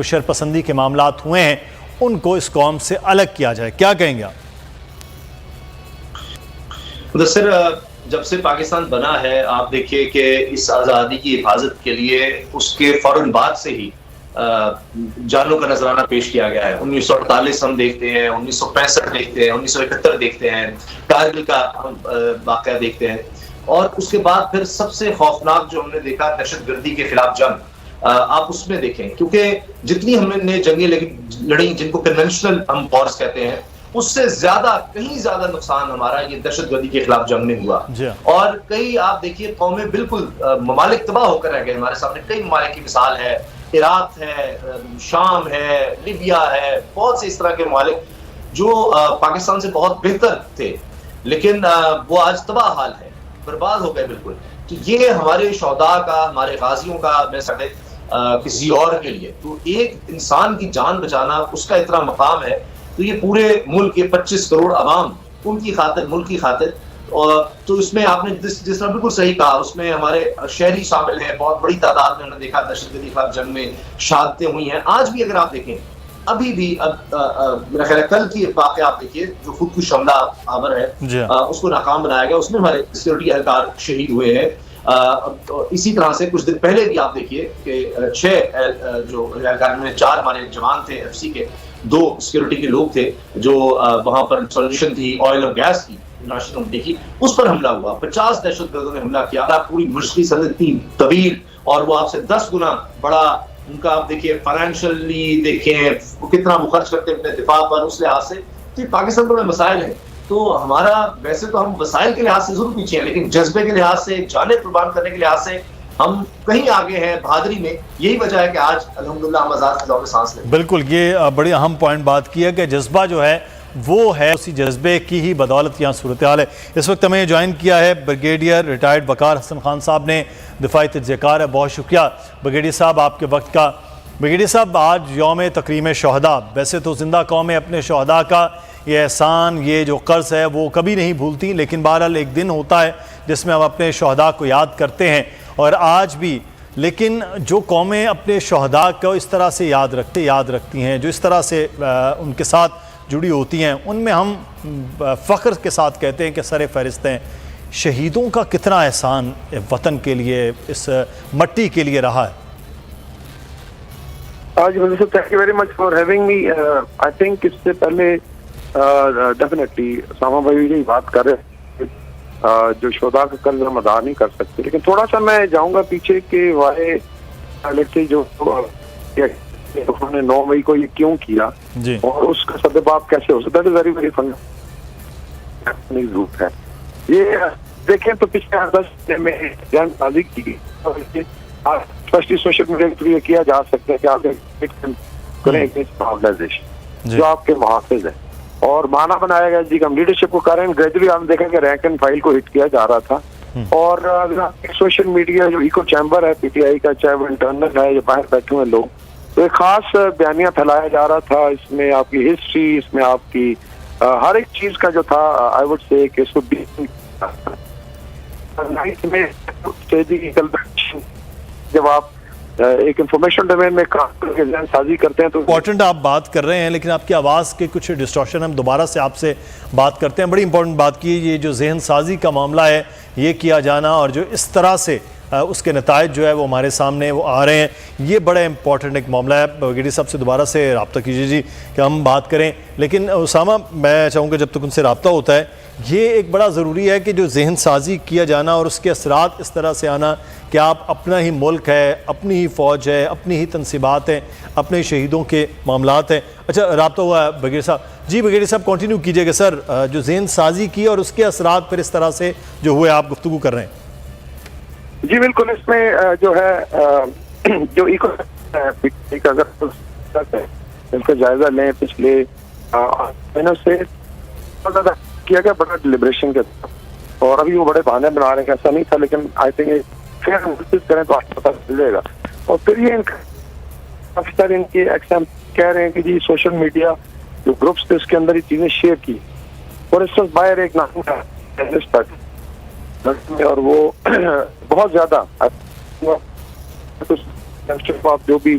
کچھ شرپسندی کے معاملات ہوئے ہیں ان کو اس قوم سے الگ کیا جائے. کیا کہیں گے آپ؟ سر جب سے پاکستان بنا ہے آپ دیکھیے کہ اس آزادی کی حفاظت کے لیے اس کے فوراً بعد سے ہی جانوں کا نذرانہ پیش کیا گیا ہے. 1948 ہم دیکھتے ہیں, 1965 دیکھتے ہیں, 1971 دیکھتے ہیں, کارگل کا واقعہ دیکھتے ہیں, اور اس کے بعد پھر سب سے خوفناک جو ہم نے دیکھا دہشت گردی کے خلاف جنگ. آپ اس میں دیکھیں کیونکہ جتنی ہم نے جنگیں لڑیں جن کو کنونشنل ہم وارز کہتے ہیں, اس سے زیادہ کہیں زیادہ نقصان ہمارا یہ دہشت گردی کے خلاف جنگ میں ہوا. اور کئی آپ دیکھیے قومیں بالکل ممالک تباہ ہو کر رہ گئے. ہمارے سامنے کئی ممالک کی مثال ہے, عراق ہے, شام ہے, لیبیا ہے, بہت سے اس طرح کے ممالک جو پاکستان سے بہت بہتر تھے لیکن وہ آج تباہ حال ہے, برباد ہو گئے بالکل. تو یہ ہمارے شہداء کا, ہمارے غازیوں کا میں سمجھتا کسی اور کے لیے تو ایک انسان کی جان بچانا اس کا اتنا مقام ہے. تو یہ پورے ملک کے 25 کروڑ عوام ان کی خاطر, ملک کی خاطر. تو اس میں آپ نے جس طرح بالکل صحیح کہا, اس میں ہمارے شہری شامل ہیں, بہت بڑی تعداد میں ہم نے دیکھا دہشت گردی خلاف جنگ میں شہادتیں ہوئی ہیں. آج بھی اگر آپ دیکھیں ابھی بھی میرا خیال ہے کل کی واقعہ آپ دیکھیے جو خودکش حملہ آور ہے اس کو ناکام بنایا گیا, اس میں ہمارے سیکورٹی اہلکار شہید ہوئے ہیں. اسی طرح سے کچھ دن پہلے بھی آپ دیکھیے کہ 6 جو اہلکار میں 4 ہمارے جوان تھے ایف سی کے, 2 سیکورٹی کے لوگ تھے جو وہاں پر انسٹالیشن تھی آئل اور گیس کی نیشنل کمپنی کی, اس پر حملہ ہوا. 50 دہشت گردوں نے حملہ کیا. پوری مشرقی سرحد اتنی طویل اور وہ آپ سے 10 گنا بڑا ان کا آپ دیکھیے فائنینشلی دیکھیں وہ کتنا وہ خرچ کرتے ہیں اپنے دفاع پر. اس لحاظ سے تو پاکستان میں مسائل ہیں. تو ہمارا ویسے تو ہم وسائل کے لحاظ سے ضرور پیچھے ہیں لیکن جذبے کے لحاظ سے, جانیں قربان کرنے کے لحاظ سے ہم کہیں آگے ہیں بہادری میں. یہی وجہ ہے کہ آج الحمدللہ ہم آزاد فضاؤں میں سانس لیں. بالکل, یہ بڑی اہم پوائنٹ بات کی ہے کہ جذبہ جو ہے وہ ہے, اسی جذبے کی ہی بدولت یہاں صورتحال ہے. اس وقت ہمیں جوائن کیا ہے بریگیڈیئر ریٹائرڈ وقار حسن خان صاحب نے, دفاعی تجزیہ کار ہے. بہت شکریہ بریگیڈیئر صاحب آپ کے وقت کا. بریگیڈیئر صاحب آج یوم تکریم شہداء, ویسے تو زندہ قومیں اپنے شہداء کا یہ احسان, یہ جو قرض ہے وہ کبھی نہیں بھولتی, لیکن بہرحال ایک دن ہوتا ہے جس میں ہم اپنے شہداء کو یاد کرتے ہیں اور آج بھی. لیکن جو قومیں اپنے شہداء کو اس طرح سے یاد رکھتی ہیں, جو اس طرح سے ان کے ساتھ جڑی ہوتی ہیں, ان میں ہم فخر کے ساتھ کہتے ہیں کہ سر فہرست ہیں. شہیدوں کا کتنا احسان وطن کے لیے, اس مٹی کے لیے رہا ہے. آج thank you very much for having me. I think اس سے پہلے ڈیفینیٹلی ساما بھائی یہی بات کر رہے ہیں جو شہداء کا قرض ہم ادا نہیں کر سکتے, لیکن تھوڑا سا میں جاؤں گا پیچھے کہ وائی جو انہوں نے 9 مئی کو یہ کیوں کیا اور اس کا سبب کیسے ہو سکتا ہے. ویری ویری فنڈامنٹل روٹ ہے یہ. دیکھیں تو پچھلے 10 میں جان سازی کی گئی, اسپیشلی سوشل میڈیا کے تھرو یہ کیا جا سکتا ہے کہ آپ کریں آرگنائزیشن جو آپ کے محافظ ہیں, اور معنی بنایا گیا جی کہ ہم لیڈرشپ کو کریں. گریجولی ہم دیکھیں کہ رینک اینڈ فائل کو ہٹ کیا جا رہا تھا, اور سوشل میڈیا جو ایکو چیمبر ہے پی ٹی آئی کا, چاہے وہ انٹرنل ہے یا باہر بیٹھے ہوئے لوگ, تو ایک خاص بیانیہ پھیلایا جا رہا تھا. اس میں آپ کی ہسٹری, اس میں آپ کی ہر ایک چیز کا جو تھا آئی وڈ سے کہ اس کو جب آپ ایک انفارمیشن ڈومین میں کام کر کے ذہن سازی کرتے ہیں تو امپورٹنٹ آپ بات کر رہے ہیں, لیکن آپ کی آواز کے کچھ ڈسٹورشن, ہم دوبارہ سے آپ سے بات کرتے ہیں. بڑی امپورٹنٹ بات کی, یہ جو ذہن سازی کا معاملہ ہے یہ کیا جانا, اور جو اس طرح سے اس کے نتائج جو ہے وہ ہمارے سامنے وہ آ رہے ہیں, یہ بڑا امپورٹنٹ ایک معاملہ ہے. بریگیڈیئر صاحب سے دوبارہ سے رابطہ کیجیے جی کہ ہم بات کریں. لیکن اسامہ, میں چاہوں گا جب تک ان سے رابطہ ہوتا ہے, یہ ایک بڑا ضروری ہے کہ جو ذہن سازی کیا جانا اور اس کے اثرات اس طرح سے آنا کہ آپ اپنا ہی ملک ہے, اپنی ہی فوج ہے, اپنی ہی تنصیبات ہیں, اپنے شہیدوں کے معاملات ہیں. اچھا, رابطہ ہوا ہے بریگیڈیئر صاحب. جی بریگیڈیئر صاحب کنٹینیو کیجیے گا سر, جو ذہن سازی کی اور اس کے اثرات پھر اس طرح سے جو ہوئے آپ گفتگو کر رہے ہیں. جی بالکل, اس میں جو ہے جو اگر اس کا جائزہ لیں پچھلے مہینوں سے کیا گیا بڑا ڈیلیبریشن کے تھا, اور ابھی وہ بڑے بہانے بنا رہے ہیں کہ ایسا نہیں تھا, لیکن آئی تھنک پھر انالیسس کریں تو آپ کو پتہ چلے گا. اور پھر یہ کافی سارے ان کے ایگزام کہہ رہے ہیں کہ جی سوشل میڈیا جو گروپس تھے اس کے اندر یہ چیزیں شیئر کی. فار انسٹنس باہر ایک نام تھا اور وہ بہت زیادہ آپ جو بھی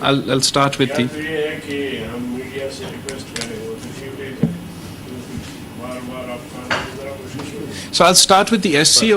I'll start with the So I'll start with the SCO.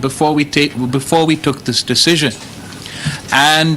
before we took this decision, and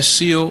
SCO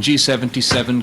G77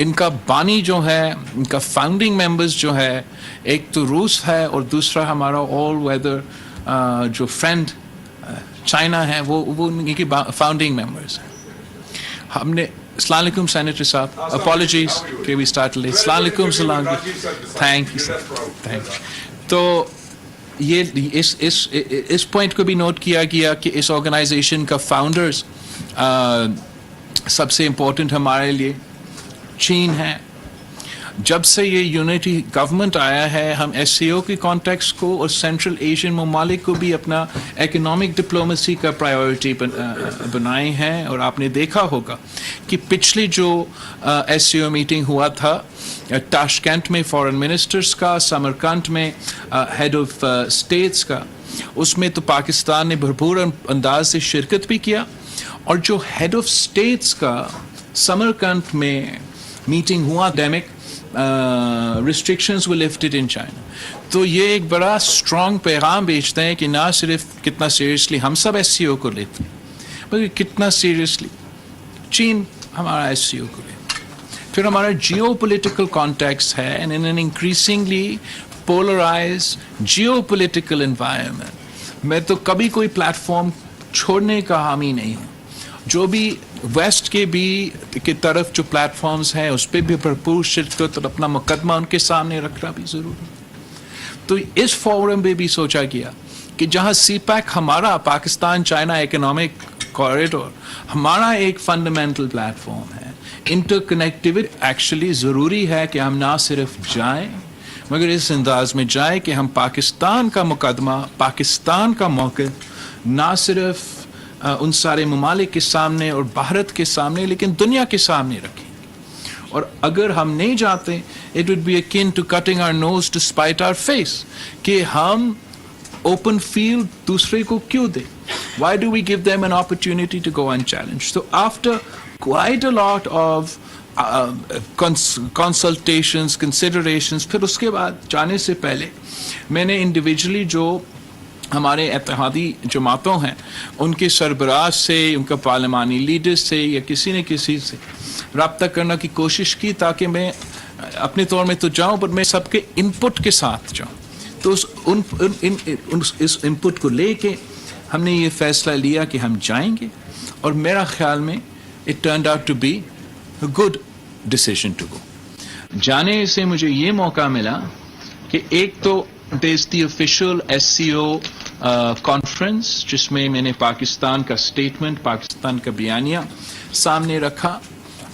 ان کا بانی جو ہے، ان کا فاؤنڈنگ ممبرز جو ہے، ایک تو روس ہے اور دوسرا ہمارا آل ویدر جو فرینڈ چائنا ہے، وہ ان کی فاؤنڈنگ ممبرز ہیں. ہم نے السلام علیکم سینیٹر صاحب، اپالوجیز کہ وی اسٹارٹ لیٹ. السلام علیکم. السلام علیکم. Thank you sir, thank you. تو یہ اس پوائنٹ کو بھی نوٹ کیا گیا کہ اس آرگنائزیشن کا فاؤنڈرز سب سے امپورٹنٹ ہمارے لیے چین ہے. جب سے یہ یونٹی گورنمنٹ آیا ہے، ہم ایس سی او کی کانٹیکس کو اور سینٹرل ایشین ممالک کو بھی اپنا اکنامک ڈپلومیسی کا پرائیورٹی بنائے ہیں. اور آپ نے دیکھا ہوگا کہ پچھلی جو ایس سی او میٹنگ ہوا تھا تاشکند میں فارن منسٹرز کا، سمرقند میں ہیڈ آف اسٹیٹس کا، اس میں تو پاکستان نے بھرپور انداز سے شرکت بھی کیا. اور جو ہیڈ آف اسٹیٹس کا سمرقند میں میٹنگ ہوا، ڈیمک restrictions were lifted in China. تو یہ ایک بڑا اسٹرانگ پیغام بیچتے ہیں کہ نہ صرف کتنا سیریسلی ہم سب ایس سی او کو لیتے ہیں، بلکہ کتنا سیریسلی چین ہمارا ایس سی او کو لیتے ہیں. پھر ہمارا جیو پولیٹیکل کانٹیکس ہے and in an increasingly polarized geo political environment میں تو کبھی کوئی پلیٹ فارم چھوڑنے کا حامی نہیں ہوں. جو بھی ویسٹ کے بھی کی طرف جو پلیٹ فارمز ہیں اس پہ بھی بھرپور شرکت اور اپنا مقدمہ ان کے سامنے رکھنا بھی ضروری. تو اس فورم پہ بھی سوچا گیا کہ جہاں سی پیک ہمارا پاکستان چائنا اکنامک کوریڈور ہمارا ایک فنڈامنٹل پلیٹ فارم ہے، انٹر کنیکٹیوٹی ایکچولی ضروری ہے کہ ہم نہ صرف جائیں مگر اس انداز میں جائیں کہ ہم پاکستان کا مقدمہ، پاکستان کا موقف نہ صرف ان سارے ممالک کے سامنے اور بھارت کے سامنے لیکن دنیا کے سامنے رکھیں. اور اگر ہم نہیں جاتے it would be akin to cutting our nose to spite our face کہ ہم open field دوسرے کو کیوں دیں. Why do we give them an opportunity to go unchallenged? So after quite a lot of consultations, considerations، پھر اس کے بعد جانے سے پہلے میں نے انڈیویجولی جو ہمارے اتحادی جماعتوں ہیں ان کے سربراہ سے، ان کا پارلیمانی لیڈر سے یا کسی نہ کسی سے رابطہ کرنے کی کوشش کی تاکہ میں اپنے طور میں تو جاؤں پر میں سب کے انپٹ کے ساتھ جاؤں. تو اس انپٹ کو لے کے ہم نے یہ فیصلہ لیا کہ ہم جائیں گے اور میرا خیال میں it turned out to be a good decision to go. جانے سے مجھے یہ موقع ملا کہ ایک تو there's the official SCO conference جس میں نے پاکستان کا اسٹیٹمنٹ، پاکستان کا بیانیہ سامنے رکھا.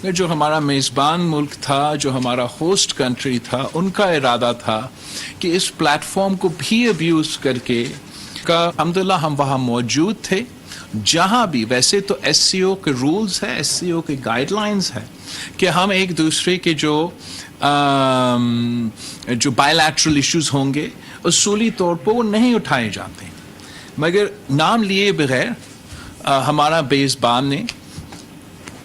جو ہمارا میزبان ملک تھا، جو ہمارا ہوسٹ کنٹری تھا، ان کا ارادہ تھا کہ اس پلیٹ فارم کو بھی ابیوز کر کے الحمدللہ ہم وہاں موجود تھے. جہاں بھی ویسے تو ایس سی او کے رولز ہیں، ایس سی او کے گائیڈ لائنز ہیں کہ ہم ایک دوسرے کے جو بائیلیٹرل ایشوز ہوں گے اصولی طور پر وہ نہیں اٹھائے جاتے. مگر نام لیے بغیر ہمارا میزبان نے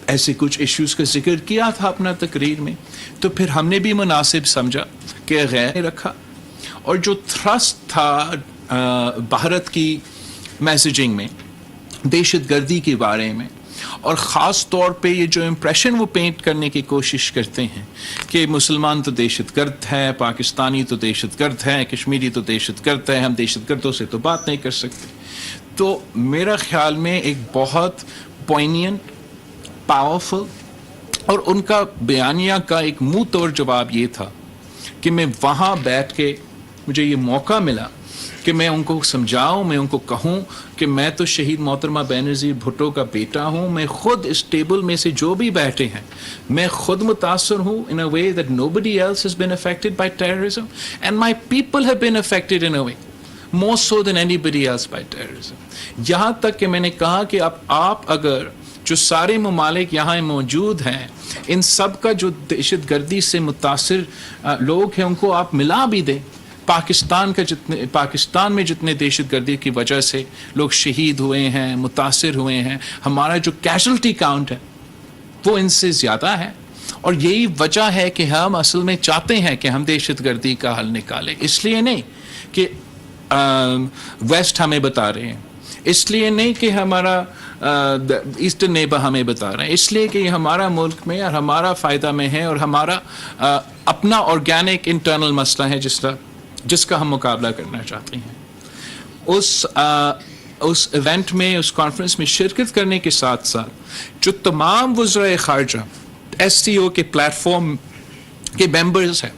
ایسے کچھ ایشوز کا ذکر کیا تھا اپنا تقریر میں، تو پھر ہم نے بھی مناسب سمجھا کہ غیر رکھا. اور جو تھرسٹ تھا بھارت کی میسیجنگ میں دہشت گردی کے بارے میں، اور خاص طور پہ یہ جو امپریشن وہ پینٹ کرنے کی کوشش کرتے ہیں کہ مسلمان تو دہشت گرد ہے، پاکستانی تو دہشت گرد ہے، کشمیری تو دہشت گرد ہے، ہم دہشت گردوں سے تو بات نہیں کر سکتے. تو میرا خیال میں ایک بہت پوائنینٹ، پاورفل اور ان کا بیانیہ کا ایک منہ توڑ جواب یہ تھا کہ میں وہاں بیٹھ کے مجھے یہ موقع ملا کہ میں ان کو سمجھاؤں، میں ان کو کہوں کہ میں تو شہید محترمہ بینظیر بھٹو کا بیٹا ہوں، میں خود اس ٹیبل میں سے جو بھی بیٹھے ہیں میں خود متاثر ہوں in a way that nobody else has been affected by terrorism and my people have been affected in a way more so than anybody else by terrorism. یہاں تک کہ میں نے کہا کہ اب آپ اگر جو سارے ممالک یہاں موجود ہیں ان سب کا جو دہشت گردی سے متاثر لوگ ہیں ان کو آپ ملا بھی دیں، پاکستان میں جتنے دہشت گردی کی وجہ سے لوگ شہید ہوئے ہیں، متاثر ہوئے ہیں، ہمارا جو کیجولٹی کاؤنٹ ہے وہ ان سے زیادہ ہے. اور یہی وجہ ہے کہ ہم اصل میں چاہتے ہیں کہ ہم دہشت گردی کا حل نکالیں. اس لیے نہیں کہ ویسٹ ہمیں بتا رہے ہیں، اس لیے نہیں کہ ہمارا ایسٹرن نیبر ہمیں بتا رہے ہیں، اس لیے کہ یہ ہمارا ملک میں اور ہمارا فائدہ میں ہے، اور ہمارا اپنا آرگینک انٹرنل مسئلہ ہے جس کا ہم مقابلہ کرنا چاہتے ہیں۔ اس ایونٹ میں، اس کانفرنس میں شرکت کرنے کے ساتھ ساتھ جو تمام وزرائے خارجہ ایس سی او کے پلیٹ فارم کے ممبرز ہیں،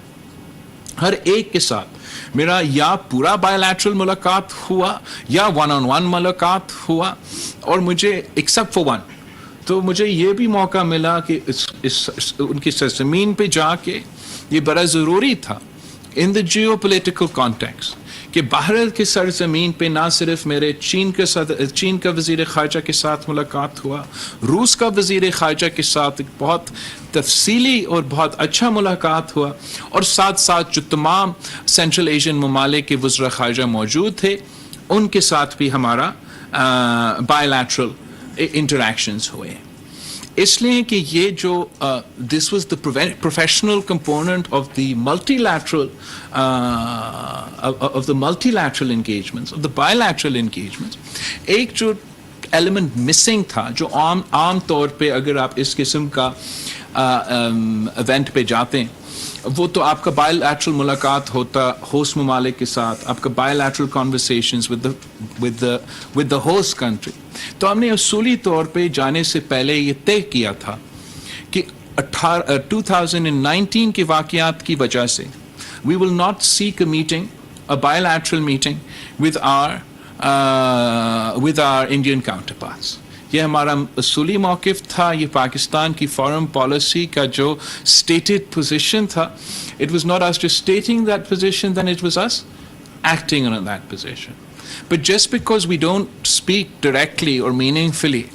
ہر ایک کے ساتھ میرا یا پورا بائی لیٹرل ملاقات ہوا یا ون آن ون ملاقات ہوا، اور مجھے ایکسپٹ فار ون تو مجھے یہ بھی موقع ملا کہ ان کی سرزمین پہ جا کے یہ بڑا ضروری تھا ان دا جیو پولیٹیکل کانٹیکسٹ کہ بھارت کی سرزمین پہ نہ صرف میرے چین کا وزیر خارجہ کے ساتھ ملاقات ہوا، روس کا وزیر خارجہ کے ساتھ ایک بہت تفصیلی اور بہت اچھا ملاقات ہوا، اور ساتھ ساتھ جو تمام سینٹرل ایشین ممالک کے وزراء خارجہ موجود تھے ان کے ساتھ بھی ہمارا بائی لیٹرل انٹریکشنز ہوئے۔ اس لیے کہ یہ جو this was the professional component of the multi lateral engagements, of the by lateral engagements, ایک جو ایلیمنٹ مسنگ تھا جو عام طور پہ اگر آپ اس قسم کا ایونٹ پہ جاتے ہیں وہ تو آپ کا بائی لیٹرل ملاقات ہوتا ہوسٹ ممالک کے ساتھ، آپ کا by lateral conversations with the host country. تو ہم نے اصولی طور پہ جانے سے پہلے یہ طے کیا تھا کہ 2019 کے واقعات کی وجہ سے we will not seek a meeting, a bilateral meeting with our Indian counterparts. یہ ہمارا اصولی موقف تھا، یہ پاکستان کی فارن پالیسی کا جو stated position تھا. It was not us just stating that position, then it was us acting on that position. But just because we don't speak directly or meaningfully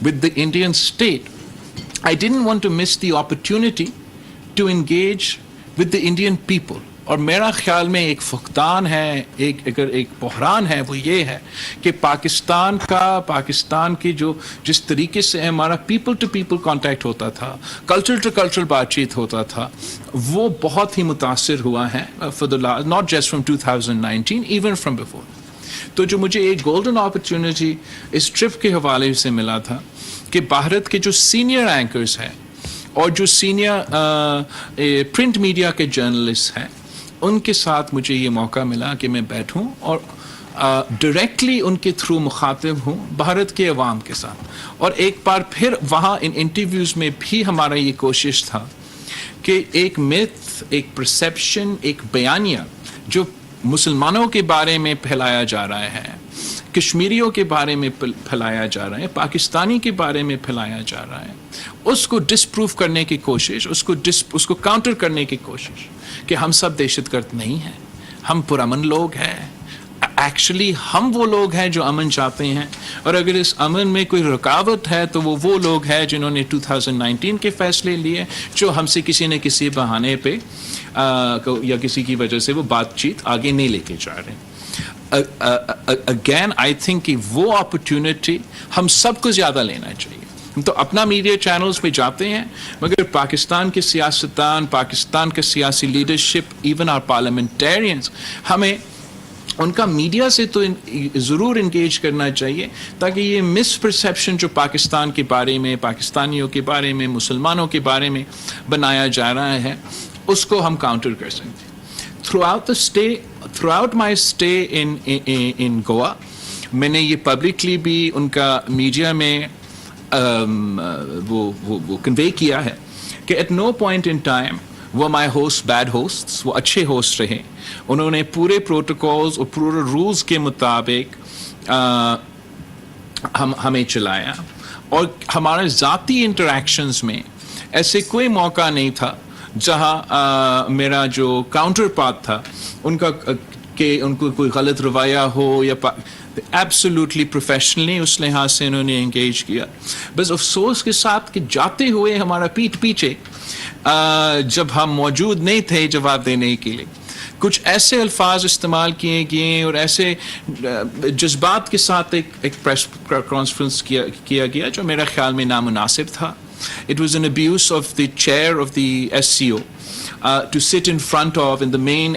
with the Indian state, I didn't want to miss the opportunity to engage with the Indian people. اور میرا خیال میں ایک فقدان ہے، اگر ایک بحران ہے وہ یہ ہے کہ پاکستان کی جو جس طریقے سے ہمارا پیپل ٹو پیپل کانٹیکٹ ہوتا تھا، کلچر ٹو کلچر بات چیت ہوتا تھا، وہ بہت ہی متاثر ہوا ہے for the last, not just from 2019 even from before. تو جو مجھے ایک گولڈن اپرچونٹی اس ٹرپ کے حوالے سے ملا تھا کہ بھارت کے جو سینئر اینکرز ہیں اور جو سینئر پرنٹ میڈیا کے جرنلسٹ ہیں ان کے ساتھ مجھے یہ موقع ملا کہ میں بیٹھوں اور ڈائریکٹلی ان کے تھرو مخاطب ہوں بھارت کے عوام کے ساتھ. اور ایک بار پھر وہاں ان انٹرویوز میں بھی ہمارا یہ کوشش تھا کہ ایک میتھ، ایک پرسیپشن، ایک بیانیہ جو مسلمانوں کے بارے میں پھیلایا جا رہا ہے، کشمیریوں کے بارے میں پھیلایا جا رہا ہے، پاکستانی کے بارے میں پھیلایا جا رہا ہے، اس کو ڈسپروف کرنے کی کوشش، اس کو کاؤنٹر کرنے کی کوشش کہ ہم سب دہشت گرد نہیں ہیں، ہم پرامن لوگ ہیں. ایکچولی ہم وہ لوگ ہیں جو امن چاہتے ہیں، اور اگر اس امن میں کوئی رکاوٹ ہے تو وہ لوگ ہیں جنہوں نے 2019 کے فیصلے لیے، جو ہم سے کسی نہ کسی بہانے پہ یا کسی کی وجہ سے وہ بات چیت آگے نہیں لے کے جا رہے ہیں. اگین آئی تھنک کہ وہ اپرچونٹی ہم سب کو زیادہ لینا چاہیے. ہم تو اپنا میڈیا چینلز پہ جاتے ہیں، مگر پاکستان کے سیاستدان، پاکستان کا سیاسی لیڈرشپ، ایون آر پارلیمنٹیرینز، ہمیں ان کا میڈیا سے تو ضرور انگیج کرنا چاہیے تاکہ یہ مس پرسیپشن جو پاکستان کے بارے میں، پاکستانیوں کے بارے میں، مسلمانوں کے بارے میں بنایا جا رہا ہے اس کو ہم کاؤنٹر کر سکیں. Throughout my stay in Goa, میں نے یہ پبلکلی بھی ان کا میڈیا میں وہ کنوے کیا ہے کہ at no point in time وہ مائی ہوسٹ بیڈ ہوسٹس، وہ اچھے ہوسٹ رہے. انہوں نے پورے پروٹوکولز اور پورے رولز کے مطابق ہمیں چلایا، اور ہمارے ذاتی انٹریکشنز میں ایسے کوئی موقع نہیں تھا جہاں میرا جو کاؤنٹر پارٹ تھا ان کا کہ ان کو کوئی غلط رویہ ہو یا ایبسولوٹلی پروفیشنلی اس لحاظ سے انہوں نے انگیج کیا. بس افسوس کے ساتھ کہ جاتے ہوئے ہمارا پیٹھ پیچھے جب ہم موجود نہیں تھے جواب دینے کے لیے کچھ ایسے الفاظ استعمال کیے گئے اور ایسے جذبات کے ساتھ ایک پریس کانفرنس کیا گیا جو میرا خیال میں نامناسب تھا. It was an abuse of the chair of the SCO to sit in front of in the main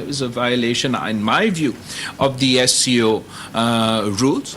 It was a violation in my view of the SCO rules.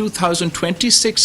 2026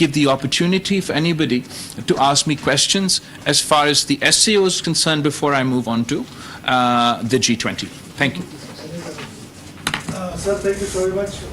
give the opportunity for anybody to ask me questions as far as the SCO is concerned before I move on to the G20. Thank you. Sir, thank you so very much.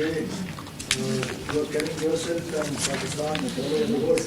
way you are carrying yourself and Pakistan and all over the world.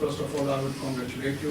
First of all, I would congratulate you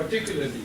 particularly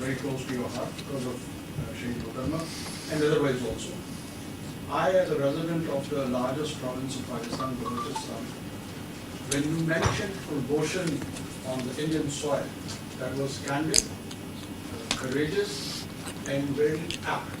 very close to your heart because of Shahid Mokarma and otherwise also. I, as a resident of the largest province of Pakistan, Balochistan, when you mentioned promotion on the Indian soil, that was candid, courageous, and very apt.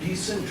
decent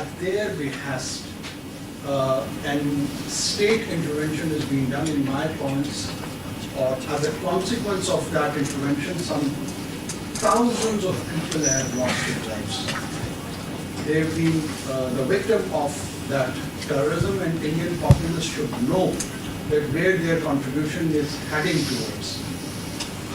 at their behest and state intervention is being done in my province or as a consequence of that intervention some thousands of people have lost their lives. They've been the victim of that terrorism and Indian populace should know that where their contribution is heading towards.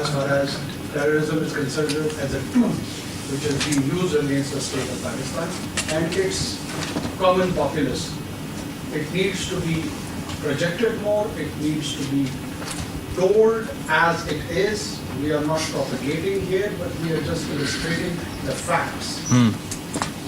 as far as terrorism is considered as a tool which is being used against the state of Pakistan and its common populace. It needs to be projected more, it needs to be told as it is. We are not propagating here, but we are just illustrating the facts.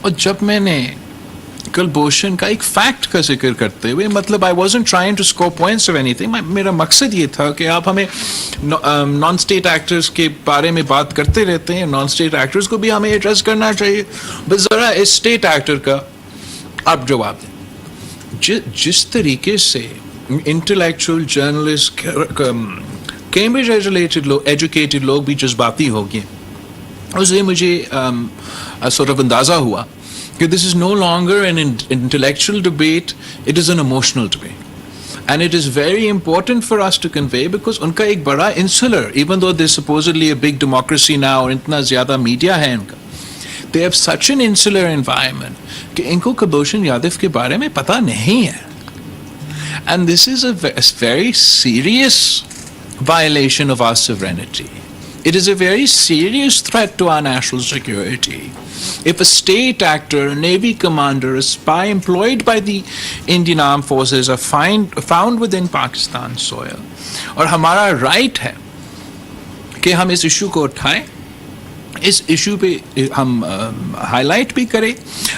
اور جب میں نے کلبھوشن کا ایک fact کا ذکر کرتے ہوئے مطلب I wasn't trying to score points or anything, میرا مقصد یہ تھا کہ آپ ہمیں نان اسٹیٹ ایکٹرز کے بارے میں بات کرتے رہتے ہیں, نان اسٹیٹ ایکٹرز کو بھی ہمیں ایڈریس کرنا چاہیے, بس ذرا اس اسٹیٹ ایکٹر کا آپ جواب دیں. جس طریقے سے انٹلیکچوئل جرنلسٹ کیمبرج ایجوکیٹڈ لوگ بھی جذباتی ہو گئے, اس سے مجھے sort of اندازہ ہوا کہ this is no longer an intellectual debate, it is an emotional debate. And it is very important for us to convey because ان کا ایک بڑا insular, even though there's supposedly a big democracy now اور اتنا زیادہ media ہے ان کا, they have such an insular environment کہ ان کو کلبھوشن یادو کے بارے میں پتہ نہیں ہے. And this is a very serious violation of our sovereignty. It is a very serious threat to our national security. If a state actor, a navy commander, a spy employed by the Indian Armed Forces are found within Pakistan soil, اور ہمارا right ہے کہ ہم اس issue کو اٹھائیں, اس issue پہ ہم high light بھی کریں,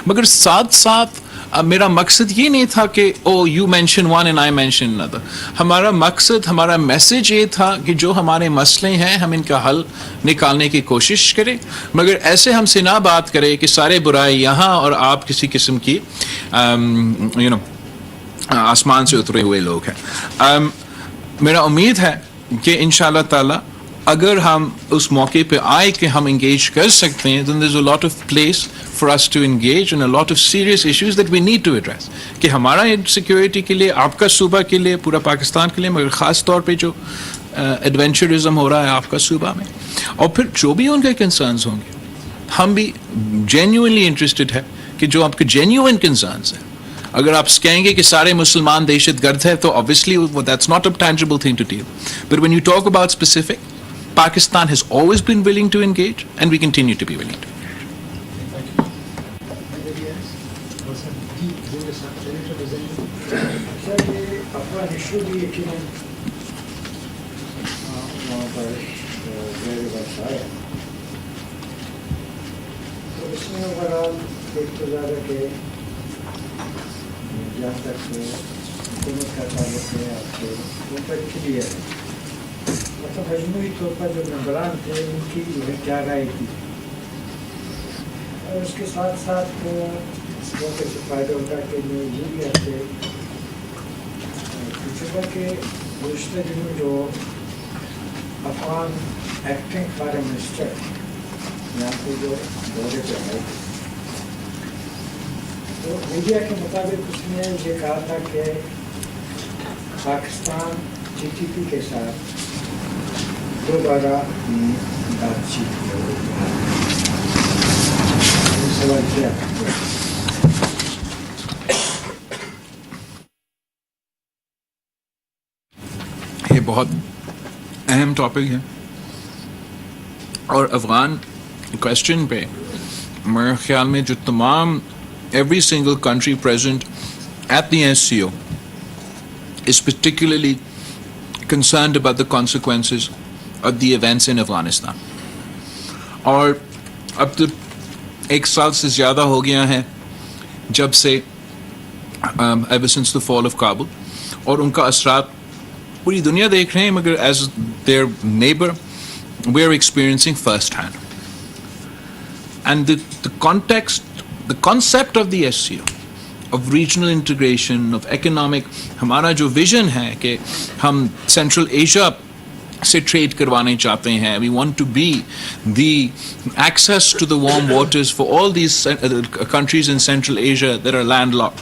مگر ساتھ ساتھ میرا مقصد یہ نہیں تھا کہ you mention one and I mention another. ہمارا مقصد, ہمارا میسج یہ تھا کہ جو ہمارے مسئلے ہیں ہم ان کا حل نکالنے کی کوشش کریں, مگر ایسے ہم سے نہ بات کریں کہ سارے برائی یہاں اور آپ کسی قسم کی آسمان سے اترے ہوئے لوگ ہیں. میرا امید ہے کہ انشاءاللہ تعالی اگر ہم اس موقع پہ آئے کہ ہم انگیج کر سکتے ہیں, then there's a lot of place for us to engage in a lot of serious issues that we need to address. کہ ہمارا سیکیورٹی کے لیے, آپ کا صوبہ کے لیے, پورا پاکستان کے لیے, مگر خاص طور پہ جو ایڈونچرزم ہو رہا ہے آپ کا صوبہ میں, اور پھر جو بھی ان کے کنسرنز ہوں گے, ہم بھی جینیوئنلی انٹرسٹڈ ہے کہ جو آپ کے جینیوئن کنسرنز ہیں, اگر آپ کہیں گے کہ سارے مسلمان دہشت گرد ہیں تو obviously that's not a tangible thing to deal. But when you talk about specific, Pakistan has always been willing to engage and we continue to be willing to. جہاں تک حکومت کا تعلق ہے آپ کے وہ پر کلیئر ہے, مطلب مجموعی طور پر جو ممبران تھے ان کی جو ہے کیا رائے تھی, اور اس کے ساتھ ساتھ اس موقع سے فائدہ اٹھا کے میں یہ بھی آپ سے پوچھوں گا کہ گزشتہ دنوں جو افغان ایکٹنگ فارم منسٹر یہاں پہ جو دورے پہ آئے تھے, تو میڈیا کے مطابق اس نے یہ کہا تھا کہ پاکستان ٹی ٹی پی کے ساتھ دوبارہ بات چیت کرے. سوال کیا یہ بہت اہم ٹاپک ہے, اور افغان کوشچن پہ میرے خیال میں جو تمام every single country present at the SCO is particularly concerned about the consequences of the events in Afghanistan. اور اب تو ایک سال سے زیادہ ہو گیا ہے جب سے ever since the fall of Kabul, اور ان کا اثرات پوری دنیا دیکھ رہے ہیں, مگر as their neighbor we are experiencing first hand. And the context, the concept of the SCO, of regional integration, of economic, ہمارا جو ویژن ہے کہ ہم سینٹرل ایشیا سے ٹریڈ کروانے چاہتے ہیں, we want to be the access to the warm waters for all these countries in Central Asia that are landlocked,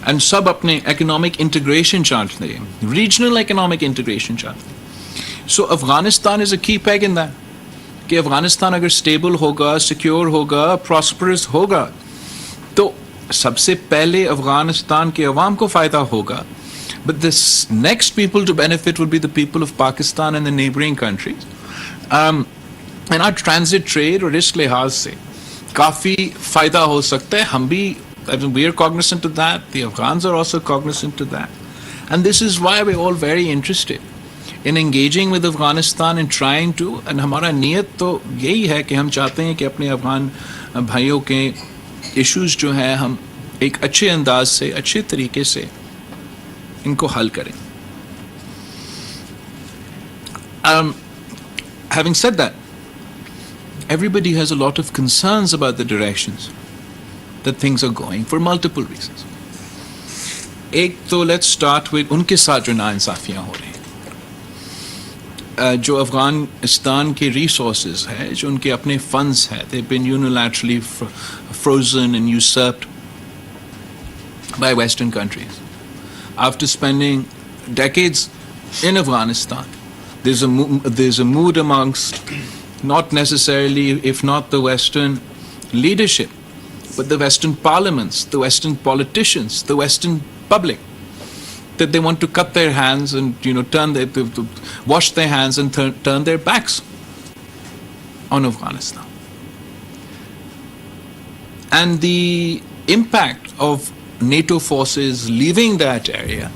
and سب اپنے economic integration چاہتے ہیں, regional economic integration چاہتے ہیں. So Afghanistan is a key peg in that, کہ افغانستان اگر stable ہوگا, secure ہوگا, prosperous ہوگا, تو سب سے پہلے افغانستان کے عوام کو فائدہ ہوگا, but the next people to benefit would be the people of Pakistan and the neighboring countries. And our transit trade اور اس لحاظ سے کافی فائدہ ہو سکتا ہے. ہم بھی we are cognizant of that, the Afghans are also cognizant of that, and this is why we're all very interested in engaging with Afghanistan and trying to, and ہمارا نیت تو یہی ہے کہ ہم چاہتے ہیں کہ اپنے افغان بھائیوں کے ایشوز جو ہیں ہم ایک اچھے انداز سے اچھے طریقے سے ان کو حل کریں. Having said that, everybody has a lot of concerns about the directions that things are going for multiple reasons. ایک تو let's start with ان کے ساتھ جو ناانصافیاں ہو رہی ہیں, جو افغانستان کے ریسورسز ہے, جو ان کے اپنے فنڈز ہیں, they've been unilaterally frozen and usurped by Western countries. After spending decades in Afghanistan, there's a mood amongst not necessarily, if not the Western leadership, but the Western parliaments, the Western politicians, the Western public, that they want to cut their hands and wash their hands and turn their backs on Afghanistan. And the impact of NATO forces leaving that area,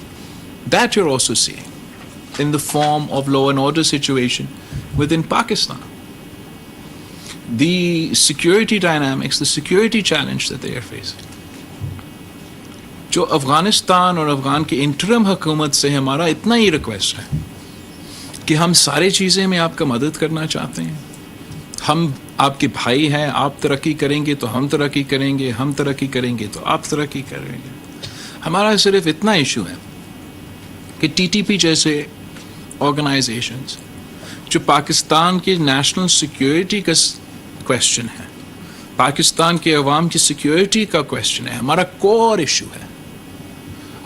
that you're also seeing in the form of law and order situation within Pakistan. The security dynamics, the security challenge that they are facing. جو افغانستان اور افغان کے interim حکومت سے ہمارا اتنا ہی request ہے کہ ہم سارے چیزیں میں آپ کا مدد کرنا چاہتے ہیں. ہم آپ کے بھائی ہیں, آپ ترقی کریں گے تو ہم ترقی کریں گے, ہم ترقی کریں گے تو آپ ترقی کریں گے. ہمارا صرف اتنا ایشو ہے کہ ٹی ٹی پی جیسے آرگنائزیشنز جو پاکستان کی نیشنل سیکیورٹی کا کویسچن ہے, پاکستان کے عوام کی سیکیورٹی کا کویسچن ہے, ہمارا کور ایشو ہے.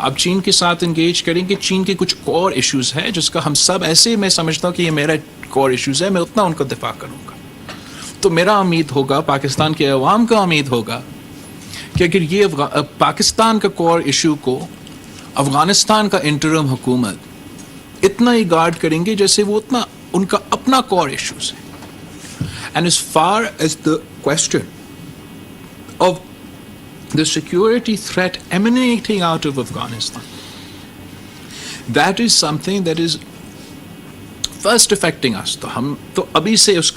آپ چین کے ساتھ انگیج کریں گے, چین کے کچھ کور ایشوز ہیں جس کا ہم سب ایسے, میں سمجھتا ہوں کہ یہ میرا کور ایشوز ہے, میں اتنا ان کا دفاع کروں گا. تو میرا امید ہوگا, پاکستان کے عوام کا امید ہوگا کہ اگر یہ پاکستان کا کور ایشو کو افغانستان کا انٹرم حکومت اتنا ہی گارڈ کریں گے جیسے وہ اتنا ان کا اپنا کور ایشوز ہے. And as far as the question of the security threat emanating out of Afghanistan, that is something that is first affecting us. تو ہم تو ابھی سے اس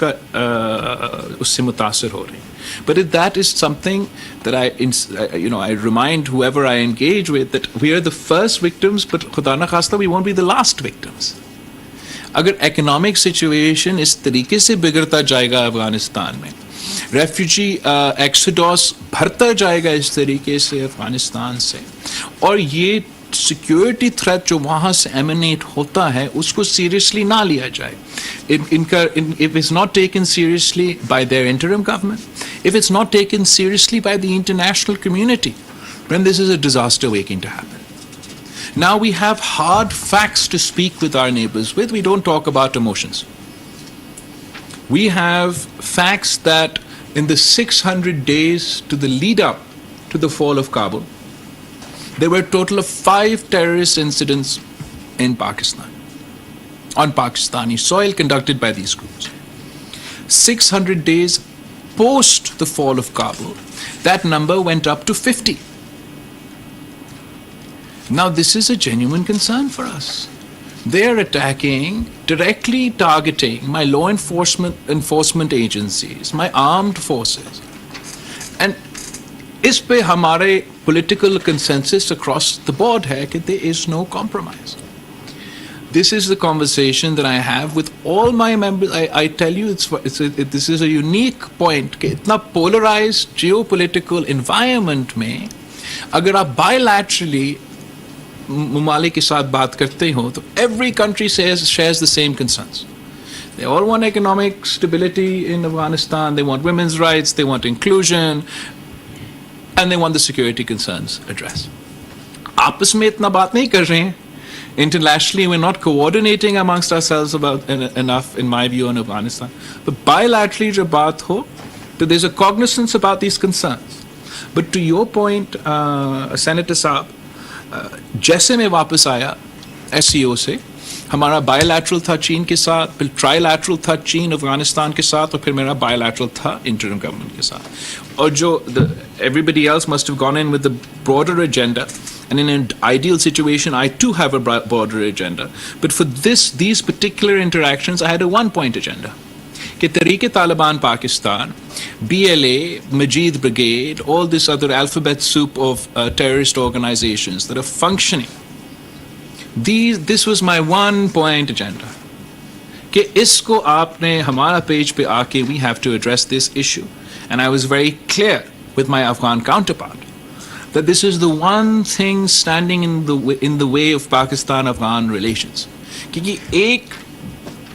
سے متاثر ہو رہے ہیں. But if that is something that I remind whoever I engage with that we are the first victims, but خدا نخواستہ we won't be the last victims. اگر اکنامک سچویشن اس طریقے سے بگڑتا جائے گا افغانستان میں, ریفیوجی ایکسوڈوس بھرتا جائے گا اس طریقے سے افغانستان سے, اور یہ سیکیورٹی تھریٹ جو وہاں سے ایمنیٹ ہوتا ہے اس کو سیریسلی نہ لیا جائے, if it's not taken seriously by their interim government, if it's not taken seriously by the international community, then this is a disaster waiting to happen. Now we have hard facts to speak with our neighbors with. We don't talk about emotions. We have facts that in the 600 days to the lead up to the fall of Kabul, there were a total of 5 terrorist incidents in Pakistan, on Pakistani soil, conducted by these groups. 600 days post the fall of Kabul, that number went up to 50. Now this is a genuine concern for us. They are attacking, directly targeting my law enforcement agencies, my armed forces. And اس پہ ہمارے political consensus across the board ہے کہ there is no compromise. This is the conversation that I have with all my members. I tell you, this is a unique point کہ اتنا polarized geopolitical environment میں اگر آپ bilaterally ممالک کے ساتھ بات کرتے ہو تو every country shares the same concerns. They all want economic stability in Afghanistan, they want women's rights, they want inclusion, and they want the security concerns addressed. آپس میں اتنا بات نہیں کر رہے ہیں. Internationally we're not coordinating amongst ourselves about enough, in my view, on Afghanistan. But bilaterally جو بات ہو تو there's a cognizance about these concerns. But to your point, Senator Saab, جیسے میں واپس آیا ایس سی او سے, ہمارا بائی لیٹرل تھا چین کے ساتھ, پھر ٹرائی لیٹرل تھا چین افغانستان کے ساتھ, اور پھر میرا بائی لیٹرل تھا انٹرم گورنمنٹ کے ساتھ. اور جو everybody else must have gone in with the broader agenda, and in an ideal situation I too have a broader agenda, but for these particular interactions I had a one point agenda کہ تحریک Taliban Pakistan, BLA, Majid Brigade, all this other alphabet soup of terrorist organizations that are functioning, this was my one point agenda. کہ اس کو آپ نے ہمارا page پہ آ کے we have to address this issue. And I was very clear with my Afghan counterpart that this is the one thing standing in the way of Pakistan-Afghan relations. کہ ایک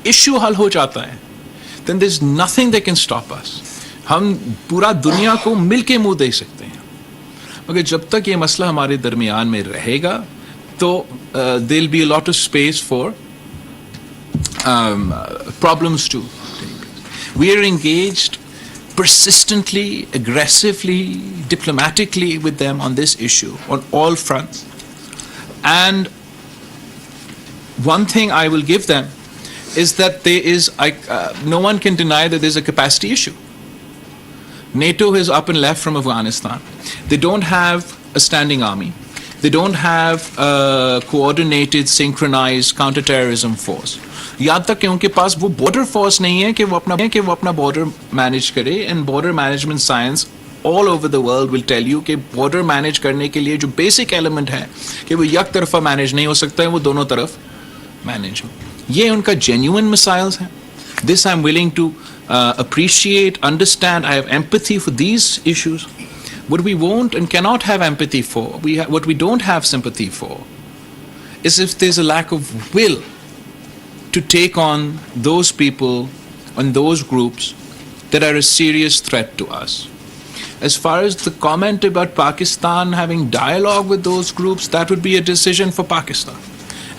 issue حل ہو جاتا ہے then there's nothing that can stop us. ہم پورا دنیا کو مل کے منہ دے سکتے ہیں, مگر جب تک یہ مسئلہ ہمارے درمیان میں رہے گا تو there'll be a lot of space for problems to take place. We are engaged persistently, aggressively, diplomatically with them on this issue, on all fronts. And one thing I will give them is that there is, no one can deny that there's a capacity issue. NATO has up and left from Afghanistan. They don't have a standing army. They don't have a coordinated, synchronized counter-terrorism force. یہاں تک کہ ان کے پاس وہ border force نہیں ہے کہ وہ اپنا بارڈر مینیج کرے. And border management science all over the world will tell you کہ بارڈر مینیج کرنے کے لیے جو بیسک ایلیمنٹ ہے کہ وہ یک طرفہ مینیج نہیں ہو سکتا ہے, وہ دونوں طرف مینیج ہو. یہ ان کا جینیوئن مسائلز ہیں. This I am willing to appreciate, understand. I have empathy for these issues. What we won't and cannot have empathy for, what we don't have sympathy for, is if there's a lack of will to take on those people and those groups that are a serious threat to us. As far as the comment about Pakistan having dialogue with those groups, that would be a decision for Pakistan.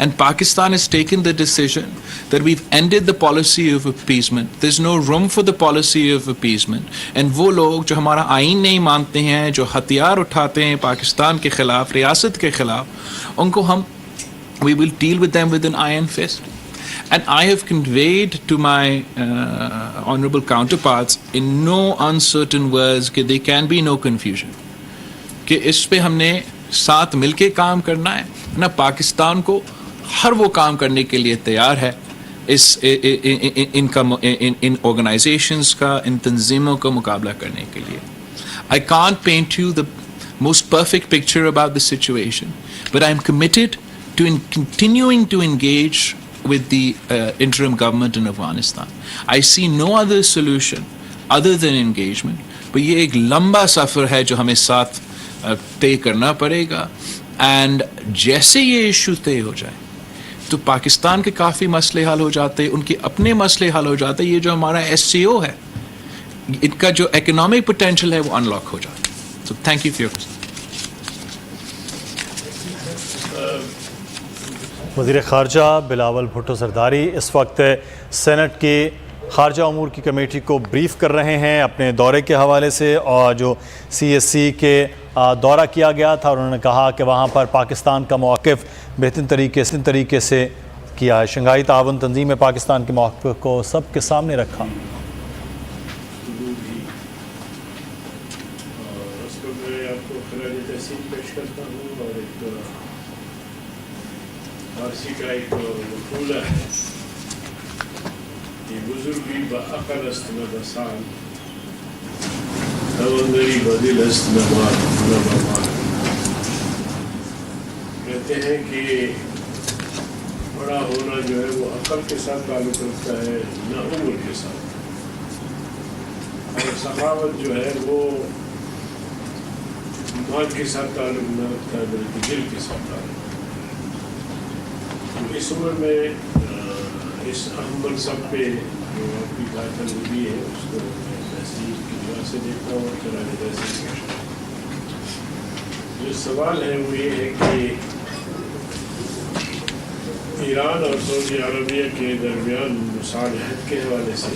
And Pakistan has taken the decision that we've ended the policy of appeasement. There's no room for the policy of appeasement. And وہ لوگ جو ہمارا آئین نہیں مانتے ہیں, جو ہتھیار اٹھاتے ہیں پاکستان کے خلاف, ریاست کے خلاف, ان کو ہم we will deal with them with an iron fist. And I have conveyed to my honorable counterparts in no uncertain words that there can be no confusion. کہ اس پہ ہم نے ساتھ مل کے کام کرنا ہے نا. پاکستان کو ہر وہ کام کرنے کے لیے تیار ہے ان آرگنائزیشنس کا, ان تنظیموں کا مقابلہ کرنے کے لیے. I can't paint you the most perfect picture about the situation, but I am committed to continuing to engage with the interim government in Afghanistan. I see no other solution other than engagement. but یہ ایک لمبا سفر ہے جو ہمیں ساتھ طے کرنا پڑے گا. اینڈ جیسے یہ ایشو طے ہو جائے تو پاکستان کے کافی مسئلے حل ہو جاتے, ان کے اپنے مسئلے حل ہو جاتے. یہ جو ہمارا SCO ہے, ان کا جو اکنامک پوٹینشیل ہے وہ ان لاک ہو جاتا. So thank you for your question. وزیر خارجہ بلاول بھٹو زرداری اس وقت سینٹ کی خارجہ امور کی کمیٹی کو بریف کر رہے ہیں اپنے دورے کے حوالے سے, اور جو CSC کے دورہ کیا گیا تھا, اور انہوں نے کہا کہ وہاں پر پاکستان کا موقف بہترین طریقے سے کیا ہے. شنگھائی تعاون تنظیم میں پاکستان کے موقف کو سب کے سامنے رکھا. فارسی کا ایک مقولہ ہے کہ بزرگی با عقل است نہ بسان, توانگری با دل است نہ بمان. کہتے ہیں کہ بڑا ہونا جو ہے وہ عقل کے ساتھ تعلق رکھتا ہے نہ عمر کے ساتھ, اور سخاوت جو ہے وہ مال کے ساتھ تعلق نہ رکھتا ہے بلکہ دل کے ساتھ تعلق. اس عمر میں اس اہم منصب پہ جو آپ کی داخل ہوئی ہے اس کو میں تحصیل کی نگاہ سے دیکھتا ہوں اور خراج تحسین پیش کرتا ہوں. جو سوال ہے وہ یہ ہے کہ ایران اور سعودی عربیہ کے درمیان مصالحت کے حوالے سے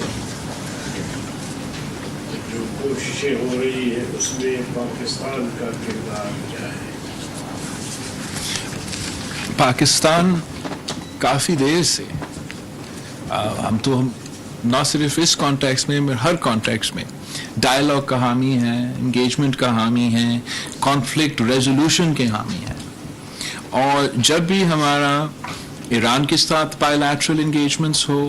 جو کوششیں ہو رہی ہیں اس میں پاکستان کا کردار کیا ہے؟ پاکستان کافی دیر سے ہم نہ صرف اس کانٹیکس میں ہر کانٹیکس میں ڈائلاگ کا حامی ہے, انگیجمنٹ کا حامی ہے, کانفلکٹ ریزولوشن کے حامی ہے. اور جب بھی ہمارا ایران کے ساتھ بائی لیٹرل انگیجمنٹس ہو